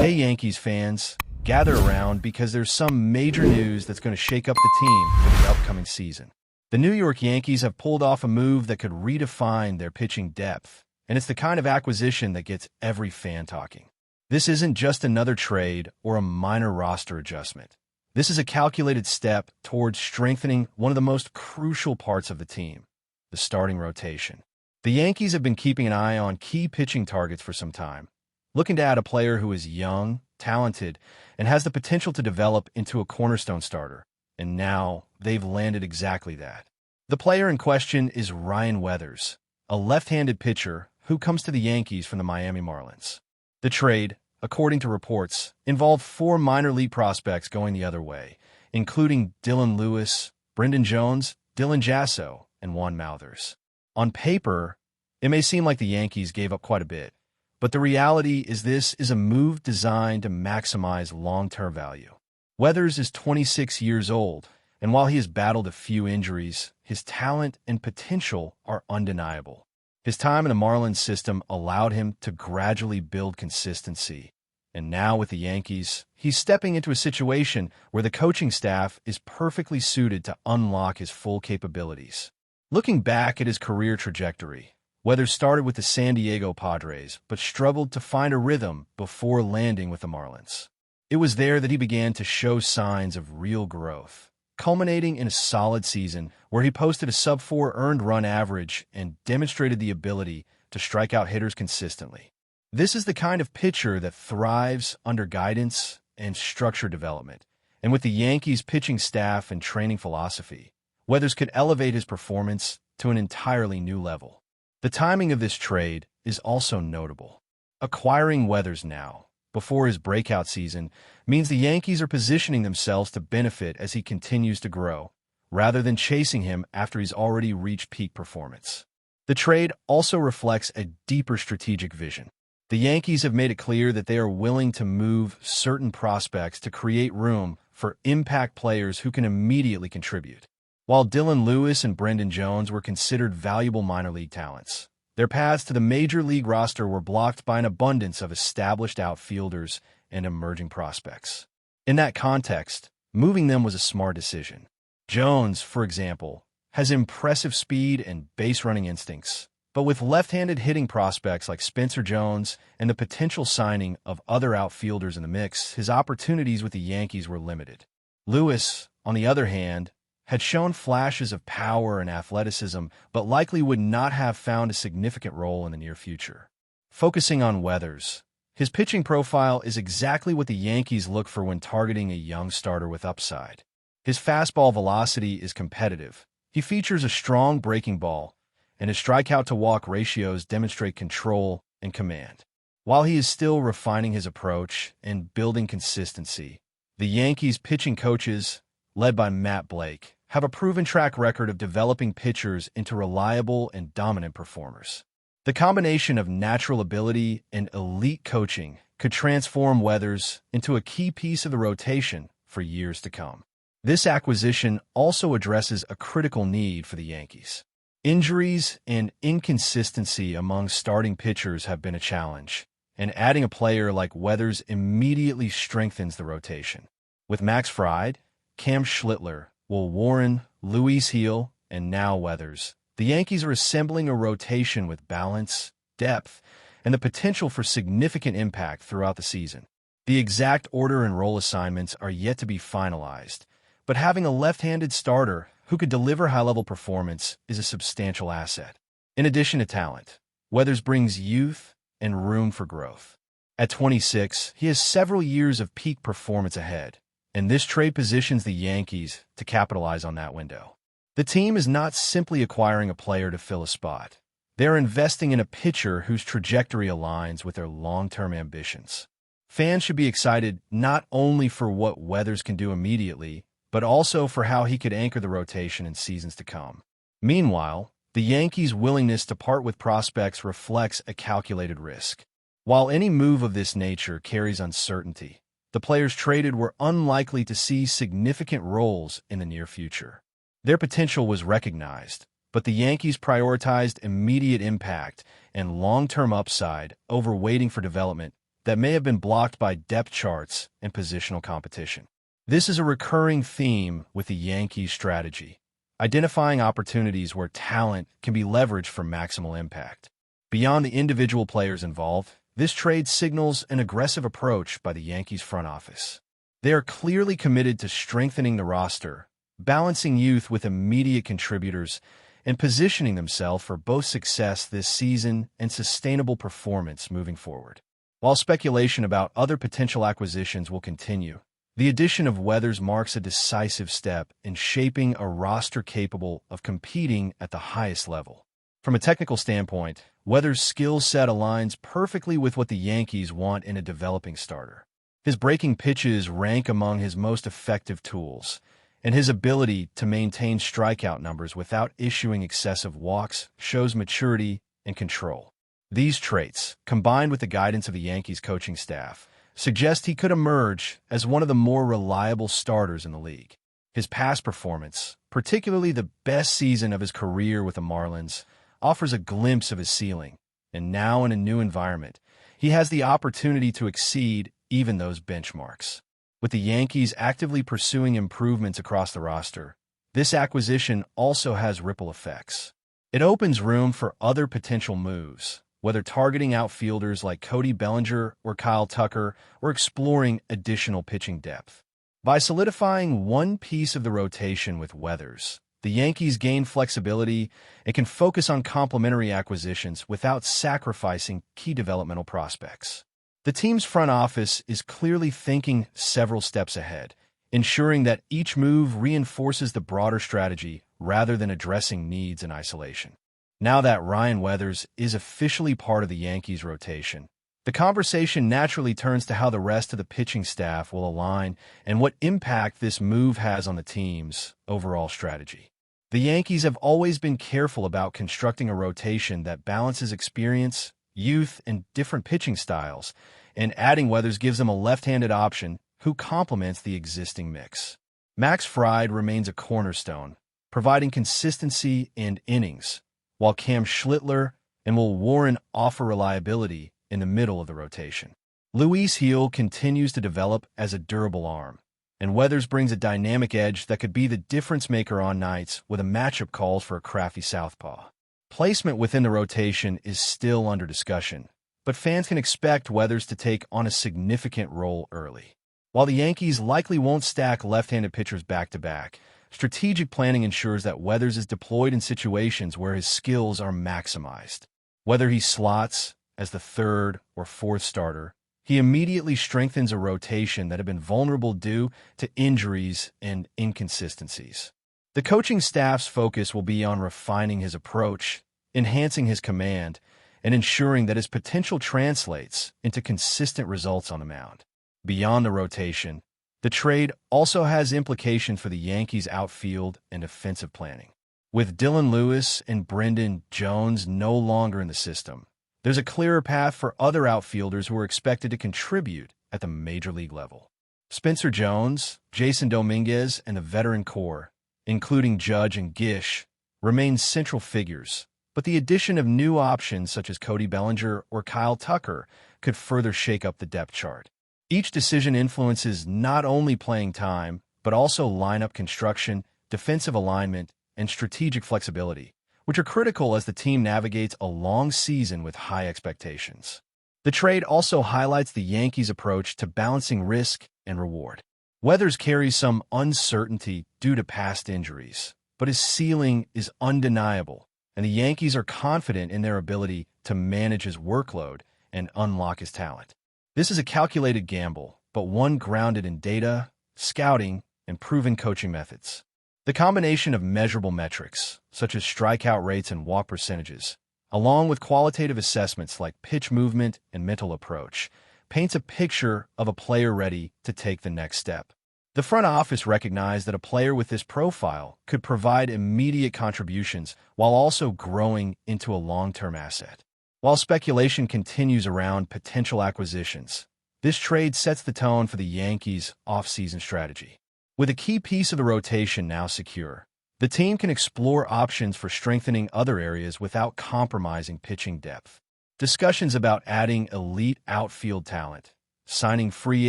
Hey Yankees fans, gather around because there's some major news that's going to shake up the team for the upcoming season. The New York Yankees have pulled off a move that could redefine their pitching depth, and it's the kind of acquisition that gets every fan talking. This isn't just another trade or a minor roster adjustment. This is a calculated step towards strengthening one of the most crucial parts of the team, the starting rotation. The Yankees have been keeping an eye on key pitching targets for some time, looking to add a player who is young, talented, and has the potential to develop into a cornerstone starter. And now they've landed exactly that. The player in question is Ryan Weathers, a left-handed pitcher who comes to the Yankees from the Miami Marlins. The trade, according to reports, involved 4 minor league prospects going the other way, including Dylan Lewis, Brendan Jones, Dylan Jasso, and Juan Mauthers. On paper, it may seem like the Yankees gave up quite a bit, but the reality is this is a move designed to maximize long-term value. Weathers is 26 years old, and while he has battled a few injuries, his talent and potential are undeniable. His time in the Marlins system allowed him to gradually build consistency, and now with the Yankees, he's stepping into a situation where the coaching staff is perfectly suited to unlock his full capabilities. Looking back at his career trajectory, Weathers started with the San Diego Padres, but struggled to find a rhythm before landing with the Marlins. It was there that he began to show signs of real growth, culminating in a solid season where he posted a sub-4 earned run average and demonstrated the ability to strike out hitters consistently. This is the kind of pitcher that thrives under guidance and structured development, and with the Yankees' pitching staff and training philosophy, Weathers could elevate his performance to an entirely new level. The timing of this trade is also notable. Acquiring Weathers now, before his breakout season, means the Yankees are positioning themselves to benefit as he continues to grow, rather than chasing him after he's already reached peak performance. The trade also reflects a deeper strategic vision. The Yankees have made it clear that they are willing to move certain prospects to create room for impact players who can immediately contribute. While Dylan Lewis and Brendan Jones were considered valuable minor league talents, their paths to the major league roster were blocked by an abundance of established outfielders and emerging prospects. In that context, moving them was a smart decision. Jones, for example, has impressive speed and base-running instincts, but with left-handed hitting prospects like Spencer Jones and the potential signing of other outfielders in the mix, his opportunities with the Yankees were limited. Lewis, on the other hand, had shown flashes of power and athleticism, but likely would not have found a significant role in the near future. Focusing on Weathers, his pitching profile is exactly what the Yankees look for when targeting a young starter with upside. His fastball velocity is competitive. He features a strong breaking ball, and his strikeout-to-walk ratios demonstrate control and command. While he is still refining his approach and building consistency, the Yankees' pitching coaches, led by Matt Blake, have a proven track record of developing pitchers into reliable and dominant performers. The combination of natural ability and elite coaching could transform Weathers into a key piece of the rotation for years to come. This acquisition also addresses a critical need for the Yankees. Injuries and inconsistency among starting pitchers have been a challenge, and adding a player like Weathers immediately strengthens the rotation. With Max Fried, Cam Schlittler, Will Warren, Luis Heel, and now Weathers, the Yankees are assembling a rotation with balance, depth, and the potential for significant impact throughout the season. The exact order and role assignments are yet to be finalized, but having a left-handed starter who could deliver high-level performance is a substantial asset. In addition to talent, Weathers brings youth and room for growth. At 26, he has several years of peak performance ahead, and this trade positions the Yankees to capitalize on that window. The team is not simply acquiring a player to fill a spot. They're investing in a pitcher whose trajectory aligns with their long-term ambitions. Fans should be excited not only for what Weathers can do immediately, but also for how he could anchor the rotation in seasons to come. Meanwhile, the Yankees' willingness to part with prospects reflects a calculated risk. While any move of this nature carries uncertainty, the players traded were unlikely to see significant roles in the near future. Their potential was recognized, but the Yankees prioritized immediate impact and long-term upside over waiting for development that may have been blocked by depth charts and positional competition. This is a recurring theme with the Yankees' strategy, identifying opportunities where talent can be leveraged for maximal impact. Beyond the individual players involved, this trade signals an aggressive approach by the Yankees front office. They are clearly committed to strengthening the roster, balancing youth with immediate contributors, and positioning themselves for both success this season and sustainable performance moving forward. While speculation about other potential acquisitions will continue, the addition of Weathers marks a decisive step in shaping a roster capable of competing at the highest level. From a technical standpoint, Weathers' skill set aligns perfectly with what the Yankees want in a developing starter. His breaking pitches rank among his most effective tools, and his ability to maintain strikeout numbers without issuing excessive walks shows maturity and control. These traits, combined with the guidance of the Yankees coaching staff, suggest he could emerge as one of the more reliable starters in the league. His past performance, particularly the best season of his career with the Marlins, offers a glimpse of his ceiling, and now in a new environment, he has the opportunity to exceed even those benchmarks. With the Yankees actively pursuing improvements across the roster, this acquisition also has ripple effects. It opens room for other potential moves, whether targeting outfielders like Cody Bellinger or Kyle Tucker or exploring additional pitching depth. By solidifying one piece of the rotation with Weathers, the Yankees gain flexibility and can focus on complementary acquisitions without sacrificing key developmental prospects. The team's front office is clearly thinking several steps ahead, ensuring that each move reinforces the broader strategy rather than addressing needs in isolation. Now that Ryan Weathers is officially part of the Yankees' rotation, the conversation naturally turns to how the rest of the pitching staff will align and what impact this move has on the team's overall strategy. The Yankees have always been careful about constructing a rotation that balances experience, youth, and different pitching styles, and adding Weathers gives them a left-handed option who complements the existing mix. Max Fried remains a cornerstone, providing consistency and innings, while Cam Schlittler and Will Warren offer reliability in the middle of the rotation. Luis Gil continues to develop as a durable arm, and Weathers brings a dynamic edge that could be the difference-maker on nights with a matchup calls for a crafty southpaw. Placement within the rotation is still under discussion, but fans can expect Weathers to take on a significant role early. While the Yankees likely won't stack left-handed pitchers back-to-back, strategic planning ensures that Weathers is deployed in situations where his skills are maximized. Whether he slots as the third or fourth starter, he immediately strengthens a rotation that had been vulnerable due to injuries and inconsistencies. The coaching staff's focus will be on refining his approach, enhancing his command, and ensuring that his potential translates into consistent results on the mound. Beyond the rotation, the trade also has implications for the Yankees' outfield and defensive planning. With Dylan Lewis and Brendan Jones no longer in the system, there's a clearer path for other outfielders who are expected to contribute at the major league level. Spencer Jones, Jason Dominguez, and the veteran core, including Judge and Gish, remain central figures, but the addition of new options such as Cody Bellinger or Kyle Tucker could further shake up the depth chart. Each decision influences not only playing time, but also lineup construction, defensive alignment, and strategic flexibility, which are critical as the team navigates a long season with high expectations. The trade also highlights the Yankees' approach to balancing risk and reward. Weathers carries some uncertainty due to past injuries, but his ceiling is undeniable, and the Yankees are confident in their ability to manage his workload and unlock his talent. This is a calculated gamble, but one grounded in data, scouting, and proven coaching methods. The combination of measurable metrics, such as strikeout rates and walk percentages, along with qualitative assessments like pitch movement and mental approach, paints a picture of a player ready to take the next step. The front office recognized that a player with this profile could provide immediate contributions while also growing into a long-term asset. While speculation continues around potential acquisitions, this trade sets the tone for the Yankees' off-season strategy. With a key piece of the rotation now secure, the team can explore options for strengthening other areas without compromising pitching depth. Discussions about adding elite outfield talent, signing free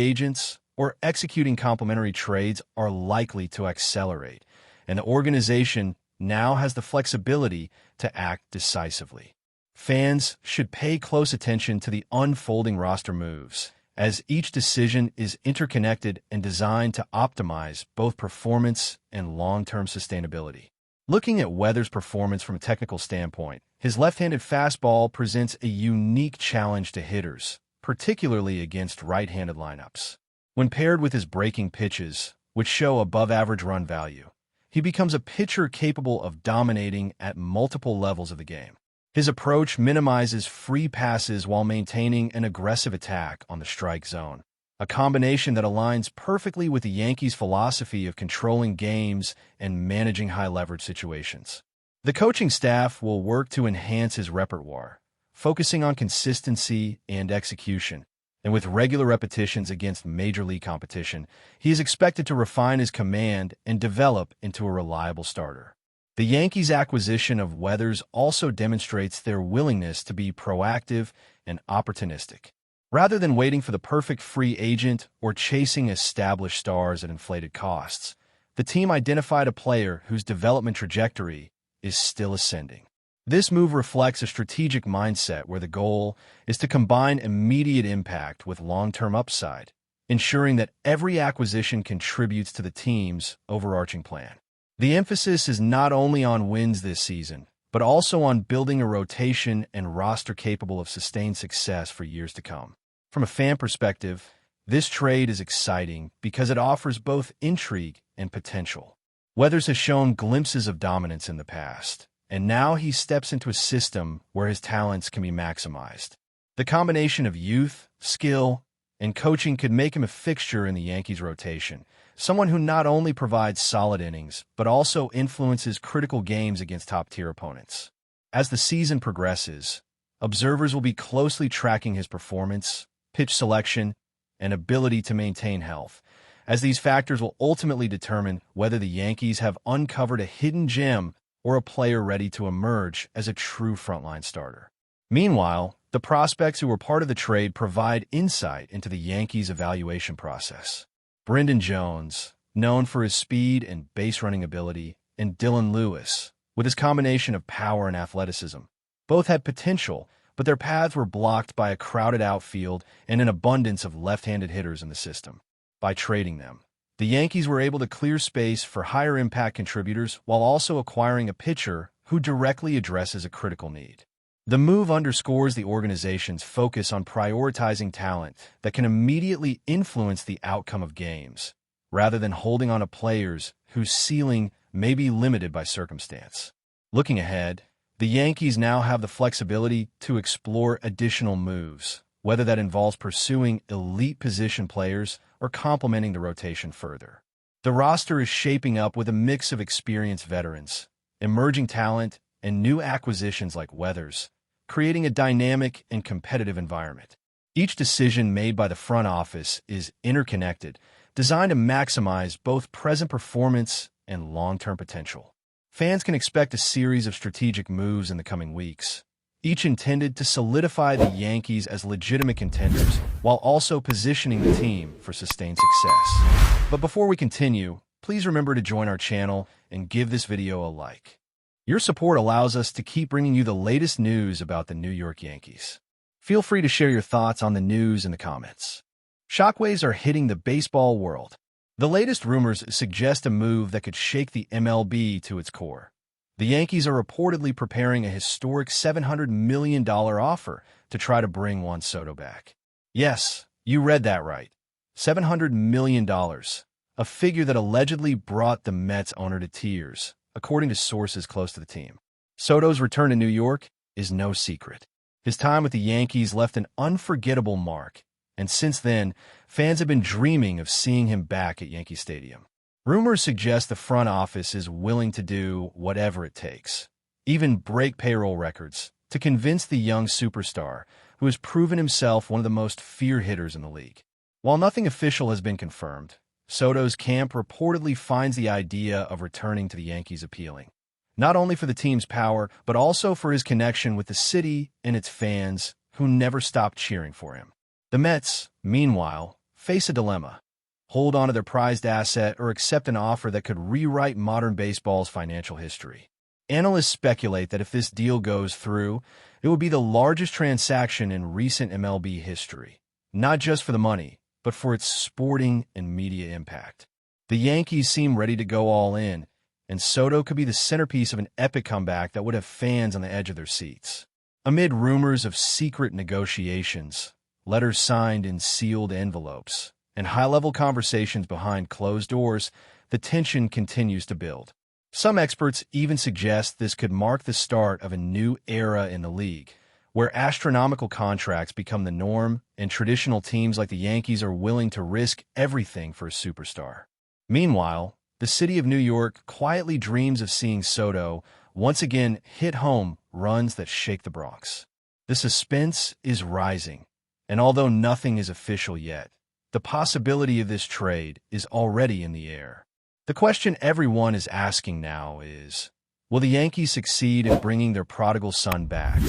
agents, or executing complementary trades are likely to accelerate, and the organization now has the flexibility to act decisively. Fans should pay close attention to the unfolding roster moves, as each decision is interconnected and designed to optimize both performance and long-term sustainability. Looking at Weathers' performance from a technical standpoint, his left-handed fastball presents a unique challenge to hitters, particularly against right-handed lineups. When paired with his breaking pitches, which show above-average run value, he becomes a pitcher capable of dominating at multiple levels of the game. His approach minimizes free passes while maintaining an aggressive attack on the strike zone, a combination that aligns perfectly with the Yankees' philosophy of controlling games and managing high-leverage situations. The coaching staff will work to enhance his repertoire, focusing on consistency and execution, and with regular repetitions against major league competition, he is expected to refine his command and develop into a reliable starter. The Yankees' acquisition of Weathers also demonstrates their willingness to be proactive and opportunistic. Rather than waiting for the perfect free agent or chasing established stars at inflated costs, the team identified a player whose development trajectory is still ascending. This move reflects a strategic mindset where the goal is to combine immediate impact with long-term upside, ensuring that every acquisition contributes to the team's overarching plan. The emphasis is not only on wins this season, but also on building a rotation and roster capable of sustained success for years to come. From a fan perspective, this trade is exciting because it offers both intrigue and potential. Weathers has shown glimpses of dominance in the past, and now he steps into a system where his talents can be maximized. The combination of youth, skill, and coaching could make him a fixture in the Yankees' rotation, someone who not only provides solid innings, but also influences critical games against top-tier opponents. As the season progresses, observers will be closely tracking his performance, pitch selection, and ability to maintain health, as these factors will ultimately determine whether the Yankees have uncovered a hidden gem or a player ready to emerge as a true frontline starter. Meanwhile, the prospects who were part of the trade provide insight into the Yankees' evaluation process. Brendan Jones, known for his speed and base-running ability, and Dylan Lewis, with his combination of power and athleticism. Both had potential, but their paths were blocked by a crowded outfield and an abundance of left-handed hitters in the system. By trading them, the Yankees were able to clear space for higher-impact contributors while also acquiring a pitcher who directly addresses a critical need. The move underscores the organization's focus on prioritizing talent that can immediately influence the outcome of games, rather than holding on to players whose ceiling may be limited by circumstance. Looking ahead, the Yankees now have the flexibility to explore additional moves, whether that involves pursuing elite position players or complementing the rotation further. The roster is shaping up with a mix of experienced veterans, emerging talent, and new acquisitions like Weathers, creating a dynamic and competitive environment. Each decision made by the front office is interconnected, designed to maximize both present performance and long-term potential. Fans can expect a series of strategic moves in the coming weeks, each intended to solidify the Yankees as legitimate contenders while also positioning the team for sustained success. But before we continue, please remember to join our channel and give this video a like. Your support allows us to keep bringing you the latest news about the New York Yankees. Feel free to share your thoughts on the news in the comments. Shockwaves are hitting the baseball world. The latest rumors suggest a move that could shake the MLB to its core. The Yankees are reportedly preparing a historic $700 million offer to try to bring Juan Soto back. Yes, you read that right. $700 million, a figure that allegedly brought the Mets owner to tears, according to sources close to the team. Soto's return to New York is no secret. His time with the Yankees left an unforgettable mark, and since then, fans have been dreaming of seeing him back at Yankee Stadium. Rumors suggest the front office is willing to do whatever it takes, even break payroll records, to convince the young superstar who has proven himself one of the most feared hitters in the league. While nothing official has been confirmed, Soto's camp reportedly finds the idea of returning to the Yankees appealing, not only for the team's power, but also for his connection with the city and its fans who never stopped cheering for him. The Mets, meanwhile, face a dilemma: hold on to their prized asset or accept an offer that could rewrite modern baseball's financial history. Analysts speculate that if this deal goes through, it would be the largest transaction in recent MLB history, not just for the money, but for its sporting and media impact. The Yankees seem ready to go all in, and Soto could be the centerpiece of an epic comeback that would have fans on the edge of their seats. Amid rumors of secret negotiations, letters signed in sealed envelopes, and high-level conversations behind closed doors, the tension continues to build. Some experts even suggest this could mark the start of a new era in the league, where astronomical contracts become the norm and traditional teams like the Yankees are willing to risk everything for a superstar. Meanwhile, the city of New York quietly dreams of seeing Soto once again hit home runs that shake the Bronx. The suspense is rising, and although nothing is official yet, the possibility of this trade is already in the air. The question everyone is asking now is, will the Yankees succeed in bringing their prodigal son back,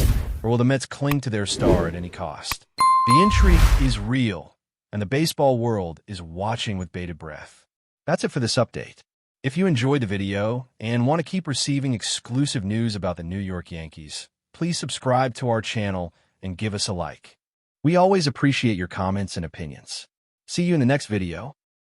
or will the Mets cling to their star at any cost? The intrigue is real, and the baseball world is watching with bated breath. That's it for this update. If you enjoyed the video and want to keep receiving exclusive news about the New York Yankees, please subscribe to our channel and give us a like. We always appreciate your comments and opinions. See you in the next video.